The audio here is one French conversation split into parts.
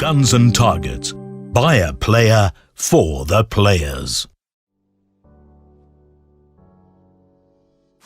guns and targets, by a player, for the players.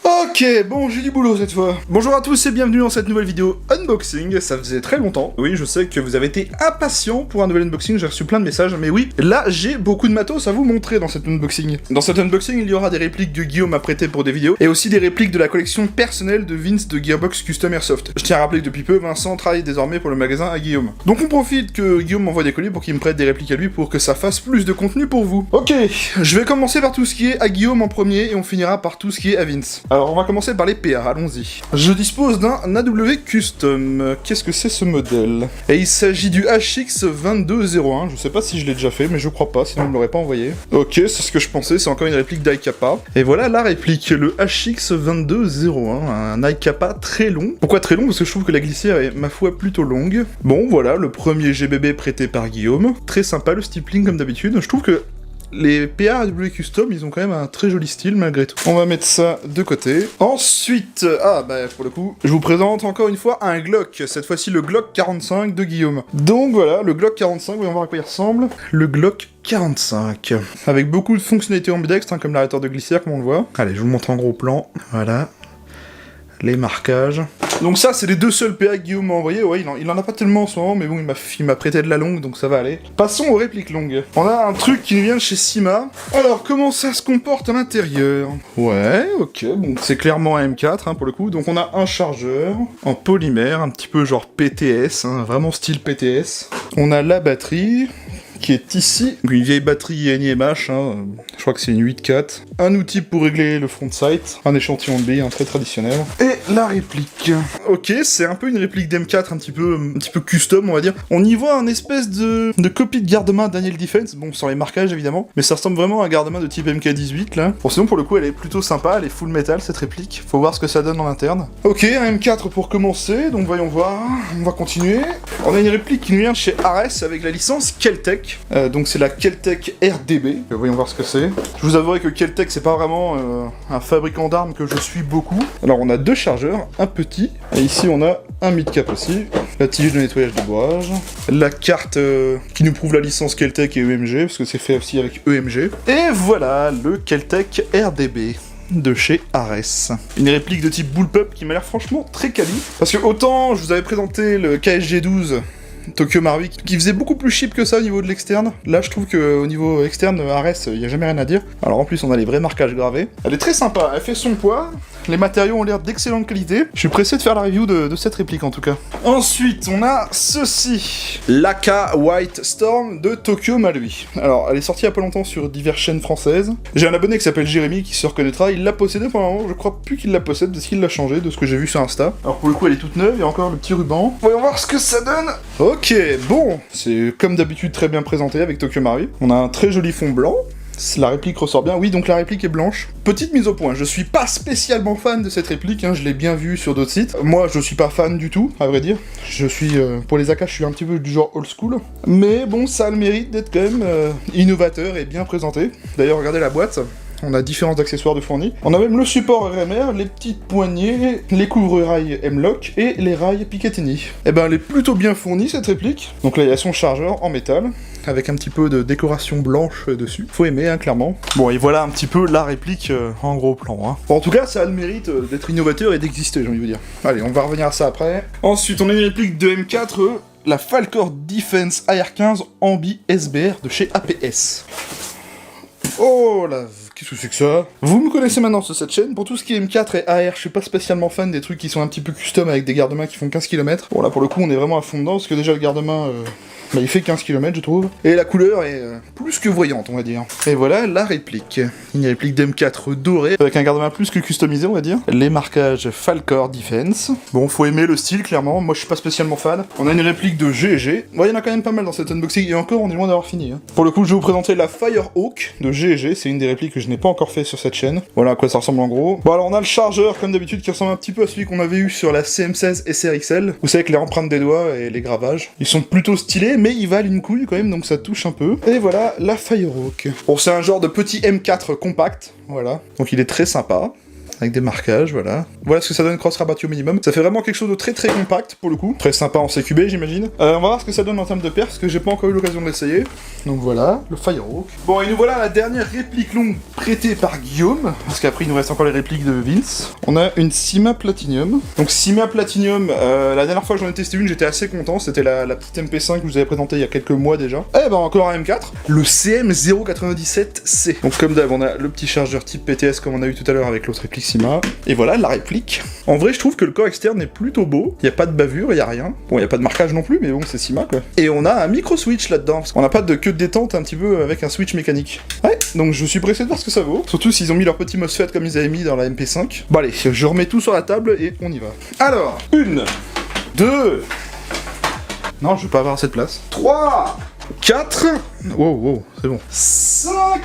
Ok, bon, j'ai du boulot cette fois. Bonjour à tous et bienvenue dans cette nouvelle vidéo unboxing. Ça faisait très longtemps. Oui, je sais que vous avez été impatients pour un nouvel unboxing, j'ai reçu plein de messages, mais oui, là, j'ai beaucoup de matos à vous montrer dans cet unboxing. Dans cet unboxing, il y aura des répliques que Guillaume a prêtées pour des vidéos, et aussi des répliques de la collection personnelle de Vince de Gearbox Custom Airsoft. Je tiens à rappeler que depuis peu, Vincent travaille désormais pour le magasin à Guillaume. Donc on profite que Guillaume m'envoie des colis pour qu'il me prête des répliques à lui pour que ça fasse plus de contenu pour vous. Ok, je vais commencer par tout ce qui est à Guillaume en premier, et on finira par tout ce qui est à Vince. Alors on va commencer par les PA, allons-y. Je dispose d'un AW Custom. Qu'est-ce que c'est ce modèle? Et il s'agit du HX2201. Je sais pas si je l'ai déjà fait, mais je crois pas, sinon on me l'aurait pas envoyé. Ok, c'est ce que je pensais, c'est encore une réplique d'Aikappa. Et voilà la réplique, le HX2201, un Aikappa très long. Pourquoi très long? Parce que je trouve que la glissière est, ma foi, plutôt longue. Bon, voilà, le premier GBB prêté par Guillaume. Très sympa, le stippling comme d'habitude. Je trouve que les PA AW Custom, ils ont quand même un très joli style malgré tout. On va mettre ça de côté. Ensuite, pour le coup, je vous présente encore une fois un Glock. Cette fois-ci le Glock 45 de Guillaume. Donc voilà, le Glock 45, voyons voir à quoi il ressemble. Le Glock 45. Avec beaucoup de fonctionnalités ambidextres, comme l'arrêteur de glissière, comme on le voit. Allez, je vous montre en gros plan. Voilà. Les marquages. Donc ça, c'est les deux seuls PA que Guillaume m'a envoyé. Ouais, il en a pas tellement en ce moment, mais bon, il m'a prêté de la longue, donc ça va aller. Passons aux répliques longues. On a un truc qui nous vient de chez Sima. Alors, comment ça se comporte à l'intérieur? Ouais, ok, bon, c'est clairement un M4, hein, pour le coup. Donc on a un chargeur en polymère, un petit peu genre PTS, hein, vraiment style PTS. On a la batterie, qui est ici, une vieille batterie NiMH, hein, je crois que c'est une 8.4. Un outil pour régler le front sight, un échantillon de billes, un très traditionnel. Et la réplique. Ok, c'est un peu une réplique d'M4, un petit peu custom, on va dire. On y voit un espèce de copie de garde-main Daniel Defense, bon, sans les marquages évidemment, mais ça ressemble vraiment à un garde-main de type MK18 là. Bon, sinon pour le coup, elle est plutôt sympa, elle est full metal cette réplique. Faut voir ce que ça donne en interne. Ok, un M4 pour commencer, donc voyons voir. On va continuer. On a une réplique qui nous vient chez Ares avec la licence Keltec. Donc c'est la Keltec RDB, voyons voir ce que c'est. Je vous avouerai que Keltec c'est pas vraiment un fabricant d'armes que je suis beaucoup. Alors on a deux chargeurs, un petit, et ici on a un mid-cap aussi, la tige de nettoyage de bourrage, la carte qui nous prouve la licence Keltec et EMG, parce que c'est fait aussi avec EMG. Et voilà le Keltec RDB de chez Ares. Une réplique de type bullpup qui m'a l'air franchement très quali, parce que autant je vous avais présenté le KSG12 Tokyo Marui, qui faisait beaucoup plus cheap que ça au niveau de l'externe. Là, je trouve qu'au niveau externe, Ares, il n'y a jamais rien à dire. Alors en plus, on a les vrais marquages gravés. Elle est très sympa, elle fait son poids. Les matériaux ont l'air d'excellente qualité. Je suis pressé de faire la review de cette réplique en tout cas. Ensuite, on a ceci. L'AK White Storm de Tokyo Marui. Alors, elle est sortie il y a pas longtemps sur diverses chaînes françaises. J'ai un abonné qui s'appelle Jérémy qui se reconnaîtra. Il l'a possédé pendant un moment, je crois plus qu'il la possède parce qu'il l'a changé de ce que j'ai vu sur Insta. Alors pour le coup, elle est toute neuve, il y a encore le petit ruban. Voyons voir ce que ça donne. Ok, bon, c'est comme d'habitude très bien présenté avec Tokyo Marui. On a un très joli fond blanc. La réplique ressort bien, oui, donc la réplique est blanche. Petite mise au point, je suis pas spécialement fan de cette réplique, hein, je l'ai bien vue sur d'autres sites. Moi, je suis pas fan du tout, à vrai dire. Je suis, pour les AK, je suis un petit peu du genre old school. Mais bon, ça a le mérite d'être quand même innovateur et bien présenté. D'ailleurs, regardez la boîte. On a différents accessoires de fournis. On a même le support RMR, les petites poignées, les couvre-rails M-Lock et les rails Picatinny. Et ben, elle est plutôt bien fournie cette réplique. Donc là, il y a son chargeur en métal, avec un petit peu de décoration blanche dessus. Faut aimer, hein, clairement. Bon, et voilà un petit peu la réplique en gros plan. Hein. Bon, en tout cas, ça a le mérite d'être innovateur et d'exister, j'ai envie de vous dire. Allez, on va revenir à ça après. Ensuite, on a une réplique de M4, la Falkor Defense AR15 Ambi SBR de chez APS. Oh la... Qu'est-ce que c'est que ça? Vous me connaissez maintenant sur cette chaîne, pour tout ce qui est M4 et AR, je suis pas spécialement fan des trucs qui sont un petit peu custom avec des garde-mains qui font 15 km. Bon là pour le coup on est vraiment à fond dedans, parce que déjà le garde-main il fait 15 km je trouve, et la couleur est plus que voyante on va dire. Et voilà la réplique. Une réplique d'M4 dorée, avec un garde-main plus que customisé on va dire. Les marquages Falkor Defense. Bon faut aimer le style clairement, moi je suis pas spécialement fan. On a une réplique de GG, bon il y en a quand même pas mal dans cet unboxing, et encore on est loin d'avoir fini. Hein. Pour le coup je vais vous présenter la Firehawk de GG, c'est une des répliques que je n'ai pas encore fait sur cette chaîne. Voilà à quoi ça ressemble en gros. Bon alors on a le chargeur comme d'habitude qui ressemble un petit peu à celui qu'on avait eu sur la CM16 SRXL. Vous savez que les empreintes des doigts et les gravages, ils sont plutôt stylés mais ils valent une couille quand même donc ça touche un peu. Et voilà la Firehawk. Bon c'est un genre de petit M4 compact, voilà. Donc il est très sympa. avec des marquages, voilà. Voilà ce que ça donne cross rabattu au minimum. Ça fait vraiment quelque chose de très très compact pour le coup. Très sympa en CQB, j'imagine. On va voir ce que ça donne en termes de perf, parce que j'ai pas encore eu l'occasion de l'essayer. Donc voilà, le Firehawk. Bon, et nous voilà à la dernière réplique longue prêtée par Guillaume, parce qu'après il nous reste encore les répliques de Vince. On a une Sima Platinum. Donc Sima Platinum, la dernière fois que j'en ai testé une, j'étais assez content. C'était la petite MP5 que je vous avais présentée il y a quelques mois déjà. Eh ben encore un M4. Le CM097C. Donc comme d'hab, on a le petit chargeur type PTS comme on a eu tout à l'heure avec l'autre réplique Sima. Et voilà la réplique. En vrai, je trouve que le corps externe est plutôt beau. Il n'y a pas de bavure, il n'y a rien. Bon, il n'y a pas de marquage non plus, mais bon, c'est Sima quoi. Et on a un micro switch là-dedans, parce qu'on n'a pas de queue de détente un petit peu avec un switch mécanique. Ouais, donc je suis pressé de voir ce que ça vaut. Surtout s'ils ont mis leur petit MOSFET comme ils avaient mis dans la MP5. Bon allez, je remets tout sur la table et on y va. Alors, 1, 2... Non, je veux pas avoir cette place. 3, 4... Wow, c'est bon. 5,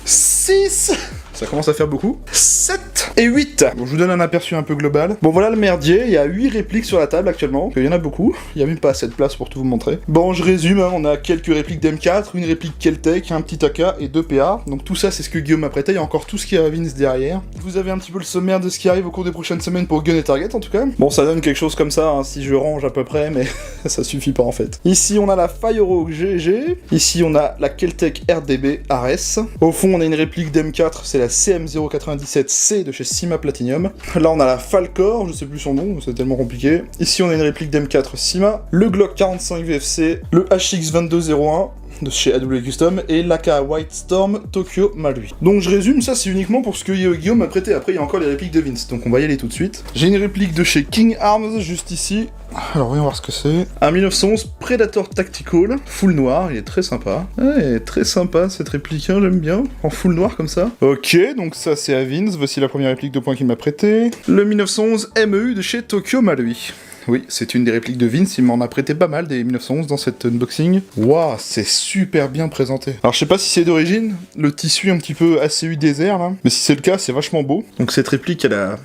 6... Ça commence à faire beaucoup. 7 et 8. Bon, je vous donne un aperçu un peu global. Bon, voilà le merdier. Il y a 8 répliques sur la table actuellement. Il y en a beaucoup. Il y a même pas assez de place pour tout vous montrer. Bon, je résume. Hein. On a quelques répliques d'M4, une réplique Keltec, un petit AK et 2 PA. Donc tout ça, c'est ce que Guillaume m'a prêté. Il y a encore tout ce qui est à Vince derrière. Vous avez un petit peu le sommaire de ce qui arrive au cours des prochaines semaines pour Gun et Target en tout cas. Bon, ça donne quelque chose comme ça, hein, si je range à peu près, mais ça suffit pas en fait. Ici, on a la Firehawk GG. Ici, on a la Keltec RDB Ares. Au fond, on a une réplique d'M4, c'est la CM097C de chez Sima Platinum. Là, on a la Falcor, je sais plus son nom, c'est tellement compliqué. Ici, on a une réplique d'M4 Sima, le Glock 45 VFC, le HX2201 de chez AW Custom et l'AK White Storm Tokyo Marui. Donc je résume, ça c'est uniquement pour ce que Guillaume m'a prêté. Après il y a encore les répliques de Vince, donc on va y aller tout de suite. J'ai une réplique de chez King Arms juste ici. Alors voyons voir ce que c'est. Un 1911 Predator Tactical, full noir, il est très sympa. Ouais, très sympa cette réplique, hein, j'aime bien. En full noir comme ça. Ok, donc ça c'est à Vince, voici la première réplique de points qu'il m'a prêté. Le 1911 MEU de chez Tokyo Marui. Oui, c'est une des répliques de Vince, il m'en a prêté pas mal des 1911 dans cet unboxing. Waouh, c'est super bien présenté. Alors je sais pas si c'est d'origine, le tissu un petit peu ACU désert là, mais si c'est le cas, c'est vachement beau. Donc cette réplique, elle a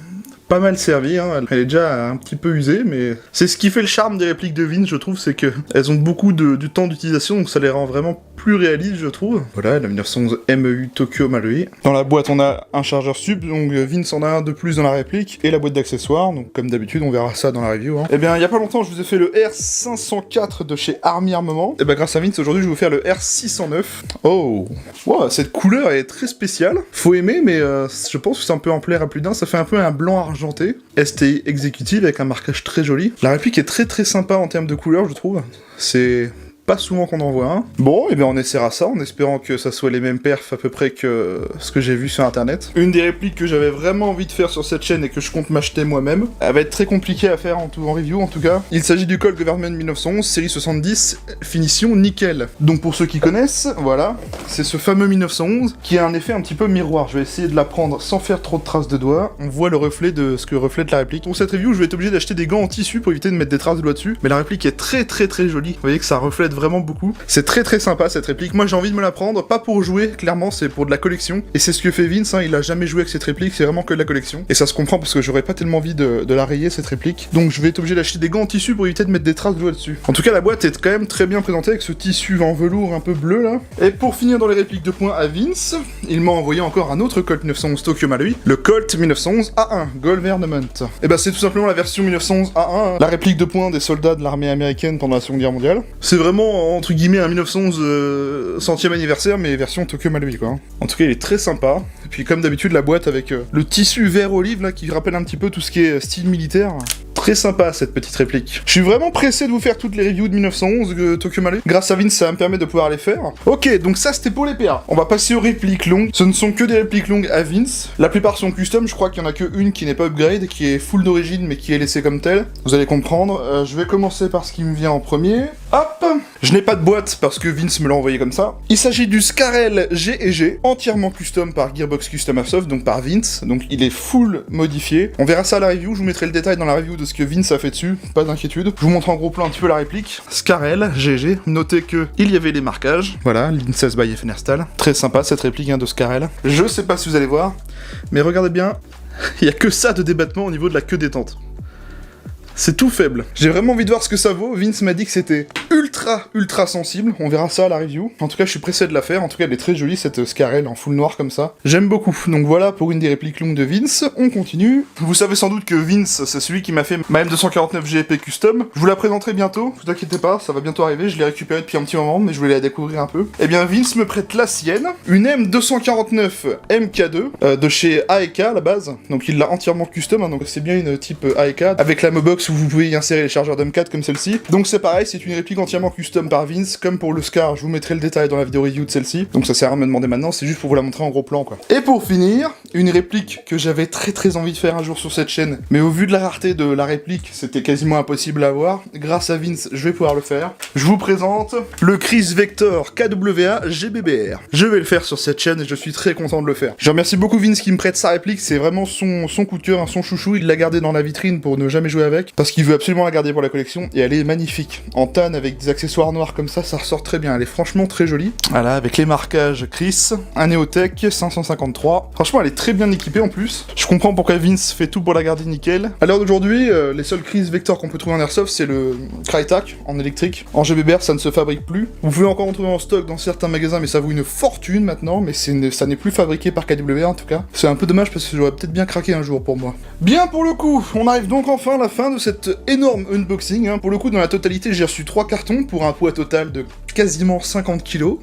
pas mal servi, hein. Elle est déjà un petit peu usée, mais c'est ce qui fait le charme des répliques de Vince, je trouve, c'est que elles ont beaucoup du temps d'utilisation, donc ça les rend vraiment plus réalistes, je trouve. Voilà, la 1911 MEU Tokyo Marui. Dans la boîte, on a un chargeur sub, donc Vince en a un de plus dans la réplique, et la boîte d'accessoires, donc comme d'habitude, on verra ça dans la review. Hein. Et bien, il y a pas longtemps, je vous ai fait le R504 de chez Army Armement, et ben grâce à Vince, aujourd'hui, je vais vous faire le R609. Oh, wow, cette couleur est très spéciale. Faut aimer, mais je pense que ça peut en plaire à plus d'un. Ça fait un peu un blanc argenté, STI exécutive avec un marquage très joli. La réplique est très très sympa en termes de couleur, je trouve. C'est pas souvent qu'on en voit un. Bon, et bien on essaiera ça en espérant que ça soit les mêmes perfs à peu près que ce que j'ai vu sur internet. Une des répliques que j'avais vraiment envie de faire sur cette chaîne et que je compte m'acheter moi-même, elle va être très compliquée à faire en review en tout cas. Il s'agit du Colt Government 1911, série 70, finition nickel. Donc pour ceux qui connaissent, voilà, c'est ce fameux 1911 qui a un effet un petit peu miroir. Je vais essayer de la prendre sans faire trop de traces de doigts. On voit le reflet de ce que reflète la réplique. Pour cette review, je vais être obligé d'acheter des gants en tissu pour éviter de mettre des traces de doigts dessus. Mais la réplique est très très très jolie. Vous voyez que ça reflète vraiment beaucoup. C'est très très sympa cette réplique. Moi j'ai envie de me la prendre, pas pour jouer, clairement c'est pour de la collection. Et c'est ce que fait Vince, hein, il a jamais joué avec cette réplique, c'est vraiment que de la collection. Et ça se comprend parce que j'aurais pas tellement envie de la rayer cette réplique. Donc je vais être obligé d'acheter des gants en tissu pour éviter de mettre des traces de doigts dessus. En tout cas la boîte est quand même très bien présentée avec ce tissu en velours un peu bleu là. Et pour finir dans les répliques de points à Vince, il m'a envoyé encore un autre Colt 1911 Tokyo Marui, le Colt 1911 A1 Government. Et bah c'est tout simplement la version 1911 A1, la réplique de points des soldats de l'armée américaine pendant la Seconde Guerre mondiale. C'est vraiment entre guillemets un 1911 centième anniversaire, mais version Tokyo Marui quoi. En tout cas, il est très sympa. Et puis comme d'habitude, la boîte avec le tissu vert olive là qui rappelle un petit peu tout ce qui est style militaire. Très sympa cette petite réplique. Je suis vraiment pressé de vous faire toutes les reviews de 1911 Tokyo Marui. Grâce à Vince, ça va me permettre de pouvoir les faire. Ok, donc ça c'était pour les PA. On va passer aux répliques longues. Ce ne sont que des répliques longues à Vince. La plupart sont custom, je crois qu'il y en a que une qui n'est pas upgrade, qui est full d'origine mais qui est laissée comme telle. Vous allez comprendre. Je vais commencer par ce qui me vient en premier. Hop! Je n'ai pas de boîte parce que Vince me l'a envoyé comme ça. Il s'agit du Scarel G&G, entièrement custom par Gearbox Custom Airsoft, donc par Vince. Donc il est full modifié. On verra ça à la review, je vous mettrai le détail dans la review de ce que Vince a fait dessus, pas d'inquiétude. Je vous montre en gros plan un petit peu la réplique. Scarel G&G, notez que il y avait les marquages. Voilà, l'Incest by Fenerstal. Très sympa cette réplique de Scarel. Je sais pas si vous allez voir, mais regardez bien, il y a que ça de débattement au niveau de la queue détente. C'est tout faible. J'ai vraiment envie de voir ce que ça vaut. Vince m'a dit que c'était ultra sensible, on verra ça à la review. En tout cas, je suis pressé de la faire, en tout cas, elle est très jolie, cette Scarel en full noir comme ça. J'aime beaucoup. Donc voilà pour une des répliques longues de Vince, on continue. Vous savez sans doute que Vince, c'est celui qui m'a fait ma M249 GP Custom. Je vous la présenterai bientôt, vous inquiétez pas, ça va bientôt arriver, je l'ai récupérée depuis un petit moment, mais je voulais la découvrir un peu. Eh bien, Vince me prête la sienne, une M249 MK2 de chez AEK à la base. Donc il l'a entièrement custom, hein, donc c'est bien une type AEK, avec la Mobox où vous pouvez y insérer les chargeurs d'M4 comme celle-ci. Donc c'est pareil, c'est une réplique entièrement custom par Vince, comme pour le Scar, je vous mettrai le détail dans la vidéo review de celle-ci. Donc ça sert à rien de me demander maintenant, c'est juste pour vous la montrer en gros plan quoi. Et pour finir, une réplique que j'avais très envie de faire un jour sur cette chaîne, mais au vu de la rareté de la réplique, c'était quasiment impossible à avoir. Grâce à Vince, je vais pouvoir le faire. Je vous présente le Chris Vector KWA GBBR. Je vais le faire sur cette chaîne et je suis très content de le faire. Je remercie beaucoup Vince qui me prête sa réplique, c'est vraiment son coup de cœur, hein, son chouchou, il l'a gardé dans la vitrine pour ne jamais jouer avec, parce qu'il veut absolument la garder pour la collection, et elle est magnifique. En tan avec des accessoires noirs comme ça ressort très bien, elle est franchement très jolie. Voilà, avec les marquages Chris, un Neotech 553. Franchement, elle est très bien équipée en plus. Je comprends pourquoi Vince fait tout pour la garder nickel. À l'heure d'aujourd'hui, les seuls Chris Vector qu'on peut trouver en airsoft, c'est le Crytek en électrique. En GBBR, ça ne se fabrique plus. Vous pouvez encore en trouver en stock dans certains magasins, mais ça vaut une fortune maintenant, mais ça n'est plus fabriqué par KWA en tout cas. C'est un peu dommage parce que j'aurais peut-être bien craqué un jour pour moi. Bien pour le coup, on arrive donc enfin à la fin de cette énorme unboxing. Hein. Pour le coup, dans la totalité, j'ai reçu 3 cartons pour un poids total de quasiment 50 kilos.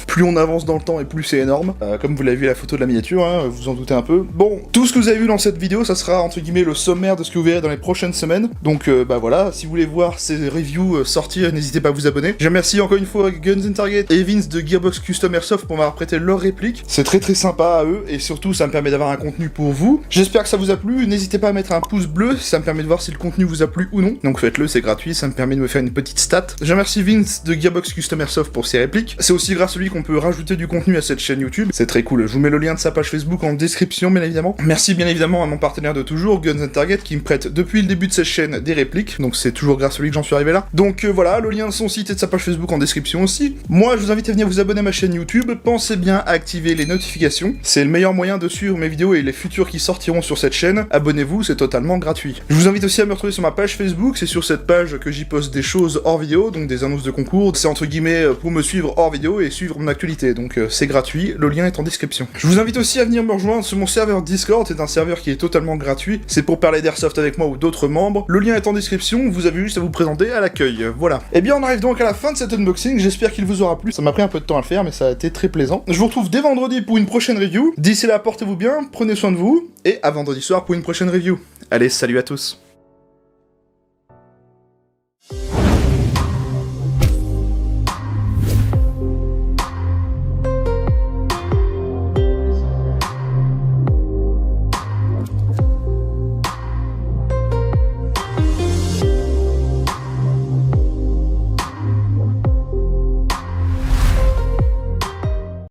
Plus on avance dans le temps et plus c'est énorme. Comme vous l'avez vu à la photo de la miniature, hein, vous en doutez un peu. Bon, tout ce que vous avez vu dans cette vidéo, ça sera entre guillemets le sommaire de ce que vous verrez dans les prochaines semaines. Donc bah voilà, si vous voulez voir ces reviews sortir, n'hésitez pas à vous abonner. Je remercie encore une fois Guns and Target et Vince de Gearbox Custom Airsoft pour m'avoir prêté leur réplique. C'est très sympa à eux et surtout ça me permet d'avoir un contenu pour vous. J'espère que ça vous a plu, n'hésitez pas à mettre un pouce bleu, ça me permet de voir si le contenu vous a plu ou non. Donc faites-le, c'est gratuit, ça me permet de me faire une petite stat. Je remercie Vince de Gearbox Custom Airsoft pour ses répliques. C'est aussi grâce à lui qu'on peut rajouter du contenu à cette chaîne YouTube. C'est très cool. Je vous mets le lien de sa page Facebook en description, bien évidemment. Merci bien évidemment à mon partenaire de toujours, Guns and Target, qui me prête depuis le début de cette chaîne des répliques. Donc c'est toujours grâce à lui que j'en suis arrivé là. Donc voilà, le lien de son site et de sa page Facebook en description aussi. Moi, je vous invite à venir vous abonner à ma chaîne YouTube. Pensez bien à activer les notifications. C'est le meilleur moyen de suivre mes vidéos et les futures qui sortiront sur cette chaîne. Abonnez-vous, c'est totalement gratuit. Je vous invite aussi à me retrouver sur ma page Facebook. C'est sur cette page que j'y poste des choses hors vidéo, donc des annonces de concours. C'est entre guillemets pour me suivre hors vidéo et suivre mon actualité. Donc c'est gratuit. Le lien est en description. Je vous invite aussi à venir me rejoindre sur mon serveur Discord. C'est un serveur qui est totalement gratuit. C'est pour parler d'airsoft avec moi ou d'autres membres. Le lien est en description. Vous avez juste à vous présenter à l'accueil. Voilà. Et bien on arrive donc à la fin de cet unboxing. J'espère qu'il vous aura plu. Ça m'a pris un peu de temps à le faire, mais ça a été très plaisant. Je vous retrouve dès vendredi pour une prochaine review. D'ici là, portez-vous bien, prenez soin de vous, et à vendredi soir pour une prochaine review. Allez, salut à tous.